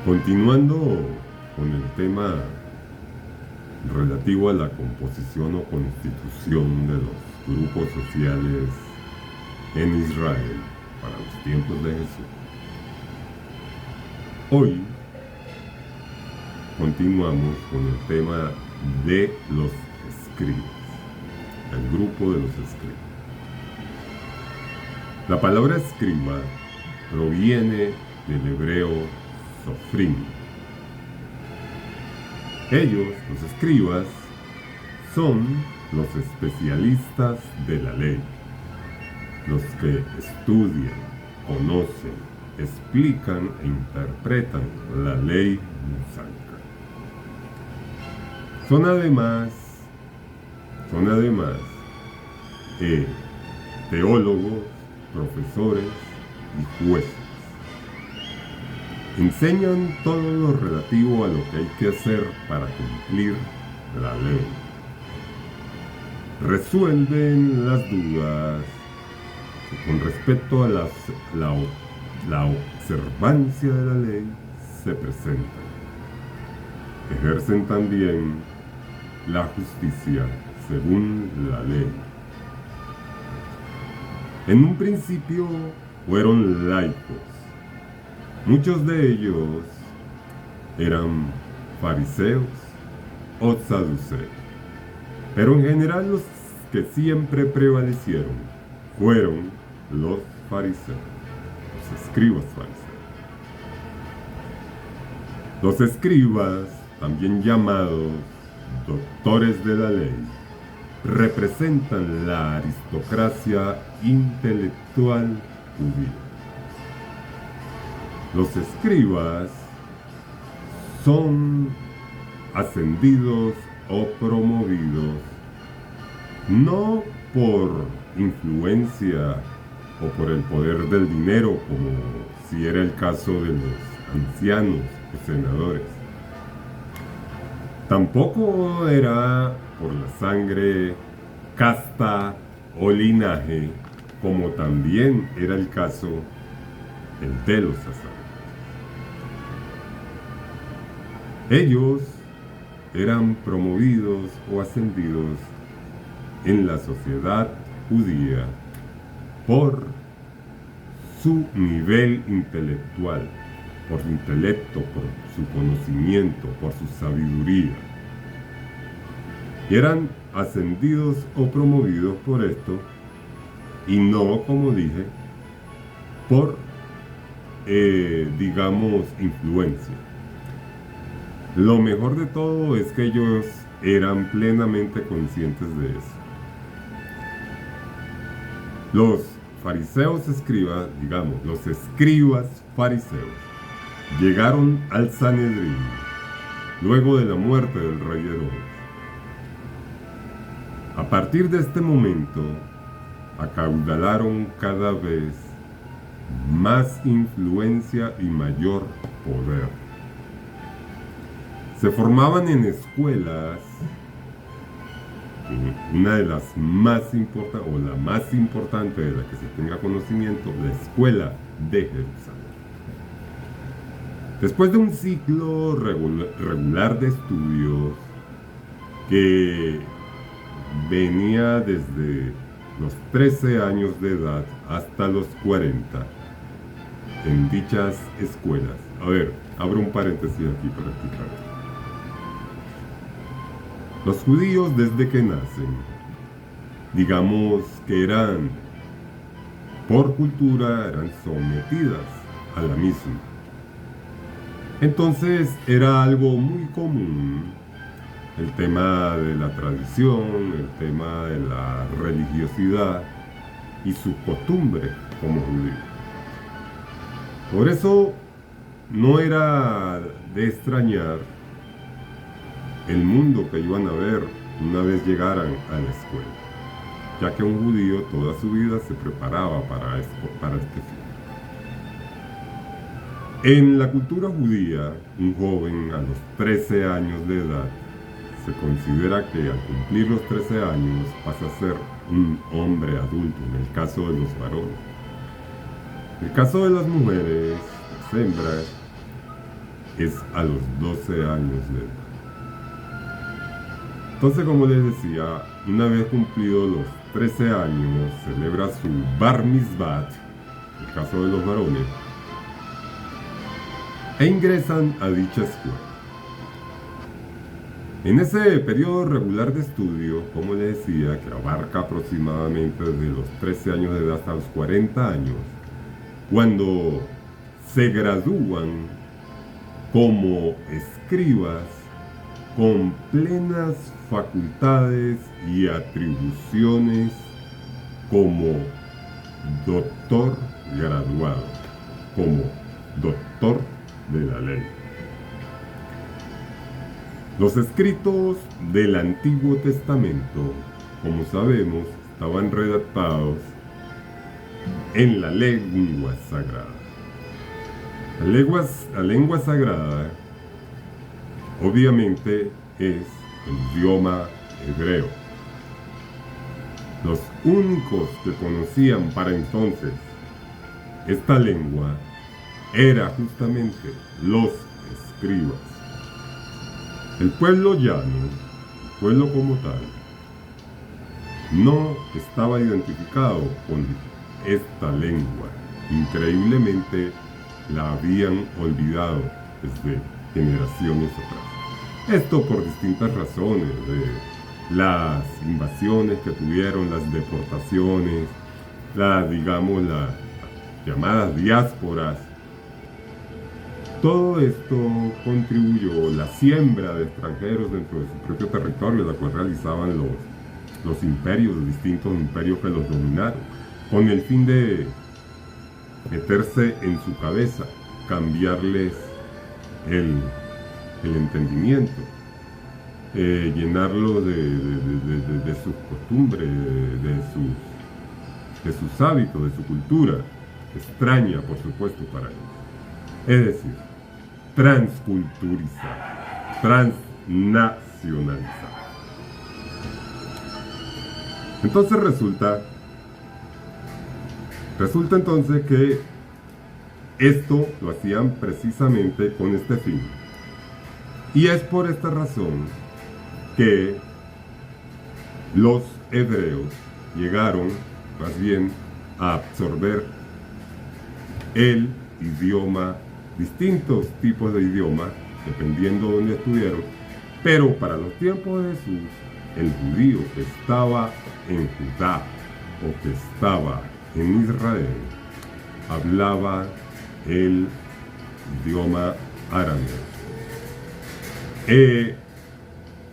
Continuando con el tema relativo a la composición o constitución de los grupos sociales en Israel para los tiempos de Jesús. Hoy continuamos con el tema de los escribas, el grupo de los escribas. La palabra escriba proviene del hebreo sofrim. Ellos, los escribas, son los especialistas de la ley, los que estudian, conocen, explican e interpretan la ley mosaica. Son además teólogos, profesores y jueces. Enseñan todo lo relativo a lo que hay que hacer para cumplir la ley. Resuelven las dudas con respecto a la observancia de la ley se presentan. Ejercen también la justicia según la ley. En un principio fueron laicos. Muchos de ellos eran fariseos o saduceos, pero en general los que siempre prevalecieron fueron los fariseos, los escribas fariseos. Los escribas, también llamados doctores de la ley, representan la aristocracia intelectual judía. Los escribas son ascendidos o promovidos no por influencia o por el poder del dinero, como si era el caso de los ancianos o senadores. Tampoco era por la sangre, casta o linaje, como también era el caso de los sacerdotes. Ellos eran promovidos o ascendidos en la sociedad judía por su nivel intelectual, por su intelecto, por su conocimiento, por su sabiduría. Y eran ascendidos o promovidos por esto, y no, como dije, por, influencia. Lo mejor de todo es que ellos eran plenamente conscientes de eso. Los fariseos escribas, los escribas fariseos, llegaron al Sanedrín luego de la muerte del rey Herodes. A partir de este momento, acaudalaron cada vez más influencia y mayor poder. Se formaban en escuelas, una de las más importantes, o la más importante de la que se tenga conocimiento, la escuela de Jerusalén. Después de un ciclo regular de estudios que venía desde los 13 años de edad hasta los 40 en dichas escuelas. A ver, abro un paréntesis aquí para explicar. Los judíos desde que nacen, que eran, por cultura, eran sometidas a la misma. Entonces era algo muy común el tema de la tradición, el tema de la religiosidad y su costumbre como judíos. Por eso no era de extrañar el mundo que iban a ver una vez llegaran a la escuela, ya que un judío toda su vida se preparaba para este fin. En la cultura judía, un joven a los 13 años de edad se considera que al cumplir los 13 años pasa a ser un hombre adulto, en el caso de los varones. En el caso de las mujeres, las hembras, es a los 12 años de edad. Entonces, como les decía, una vez cumplidos los 13 años, celebra su Bar Mitzvah, el caso de los varones, e ingresan a dicha escuela. En ese periodo regular de estudio, como les decía, que abarca aproximadamente desde los 13 años de edad hasta los 40 años, cuando se gradúan como escribas con plenas facultades y atribuciones como doctor graduado, como doctor de la ley. Los escritos del Antiguo Testamento, como sabemos, estaban redactados en la lengua sagrada. La lengua sagrada, obviamente, es el idioma hebreo. Los únicos que conocían para entonces esta lengua eran justamente los escribas. El pueblo llano, el pueblo como tal, no estaba identificado con esta lengua. Increíblemente la habían olvidado desde generaciones atrás. Esto por distintas razones, de las invasiones que tuvieron, las deportaciones, las llamadas diásporas. Todo esto contribuyó, la siembra de extranjeros dentro de su propio territorio, la cual realizaban los imperios, los distintos imperios que los dominaron, con el fin de meterse en su cabeza, cambiarles el entendimiento, llenarlo de sus costumbres, de sus hábitos, de su cultura, extraña por supuesto para ellos. Es decir, transculturizar, transnacionalizar. Entonces resulta entonces que esto lo hacían precisamente con este fin. Y es por esta razón que los hebreos llegaron más bien a absorber el idioma, distintos tipos de idiomas, dependiendo de dónde estuvieron, pero para los tiempos de Jesús, el judío que estaba en Judá o que estaba en Israel, hablaba el idioma arameo.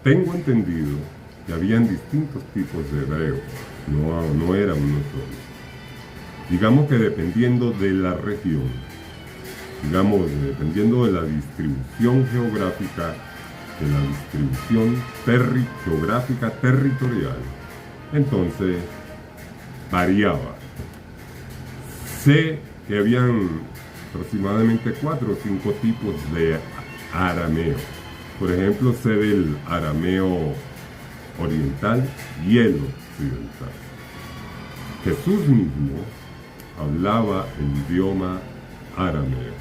Tengo entendido que habían distintos tipos de hebreos, no era uno solo. Digamos que dependiendo de la región, dependiendo de la distribución geográfica, de la distribución geográfica territorial, entonces variaba. Sé que habían aproximadamente 4 o 5 tipos de arameo. Por ejemplo, sé del arameo oriental y el occidental. Jesús mismo hablaba el idioma arameo.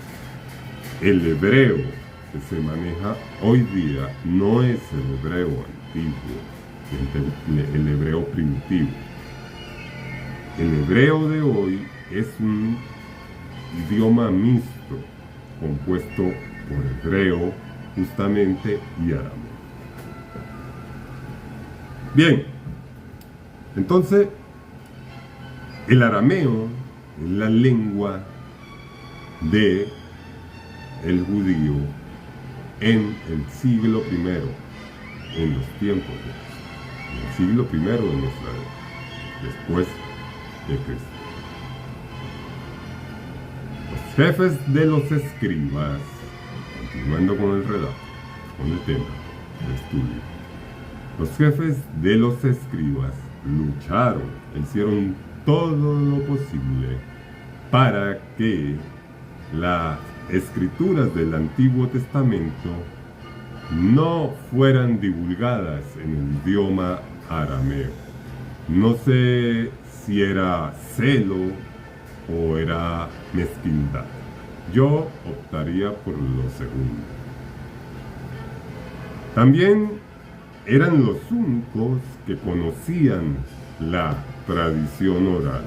El hebreo que se maneja hoy día no es el hebreo antiguo, el hebreo primitivo. El hebreo de hoy es un idioma mixto, compuesto por hebreo justamente y arameo. Bien, entonces el arameo es la lengua de el judío en el siglo I, en los tiempos en el siglo I de nuestra era, después de Cristo. Los jefes de los escribas, continuando con el relato, con el tema de estudio, los jefes de los escribas lucharon, hicieron todo lo posible para que las escrituras del Antiguo Testamento no fueran divulgadas en el idioma arameo. No sé si era celo o era mezquindad, Yo optaría por lo segundo. También eran los únicos que conocían la tradición oral.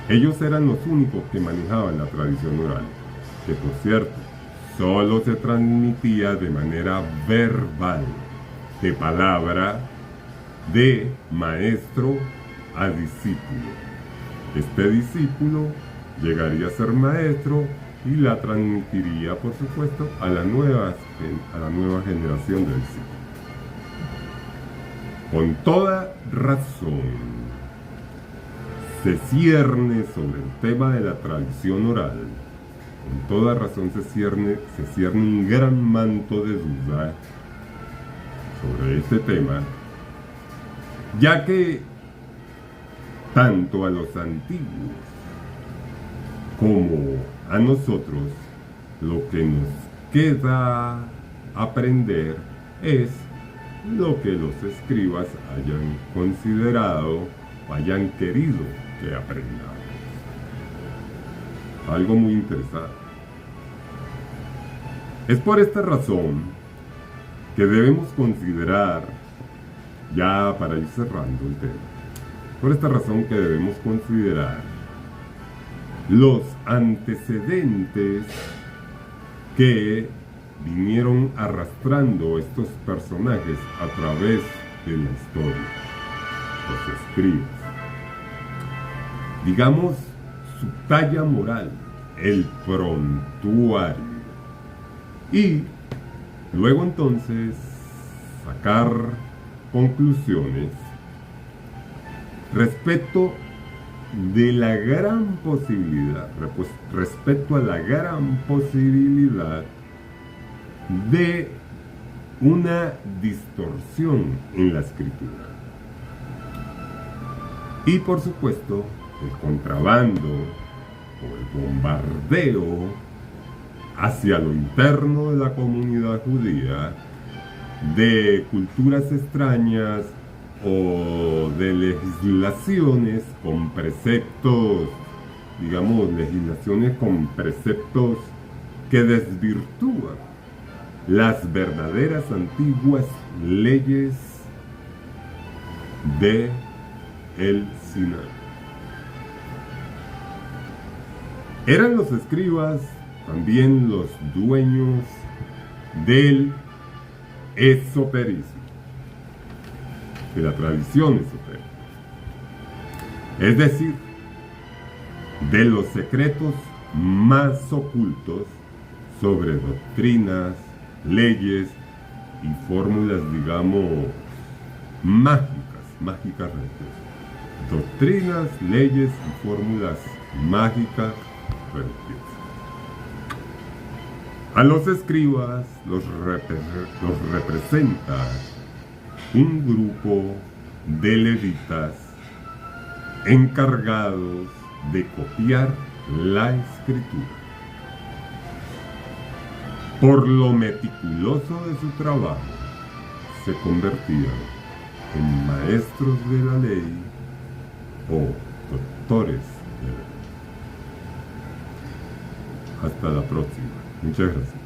Ellos eran los únicos que manejaban la tradición oral, que por cierto, solo se transmitía de manera verbal, de palabra, de maestro a discípulo. Este discípulo llegaría a ser maestro y la transmitiría, por supuesto, a la nueva generación de discípulos. Con toda razón, se cierne sobre el tema de la tradición oral. Con toda razón se cierne un gran manto de duda sobre este tema, ya que tanto a los antiguos como a nosotros lo que nos queda aprender es lo que los escribas hayan considerado o hayan querido que aprendamos. Algo muy interesante. Es por esta razón que debemos considerar, ya para ir cerrando el tema, por esta razón que debemos considerar los antecedentes que vinieron arrastrando estos personajes a través de la historia, los escribas. Digamos, su talla moral, el prontuario. Y luego entonces sacar conclusiones respecto de la gran posibilidad, respecto a la gran posibilidad de una distorsión en la escritura. Y por supuesto, el contrabando o el bombardeo hacia lo interno de la comunidad judía de culturas extrañas o de legislaciones con preceptos, digamos, legislaciones con preceptos que desvirtúan las verdaderas antiguas leyes de el Sinaí. Eran los escribas también los dueños del esoterismo, de la tradición esotérica, es decir, de los secretos más ocultos sobre doctrinas, leyes y fórmulas, digamos, mágicas religiosas. Doctrinas, leyes y fórmulas mágicas religiosas. A los escribas los representa un grupo de levitas encargados de copiar la escritura. Por lo meticuloso de su trabajo, se convertían en maestros de la ley o doctores de la ley. Hasta la próxima. Muchas gracias.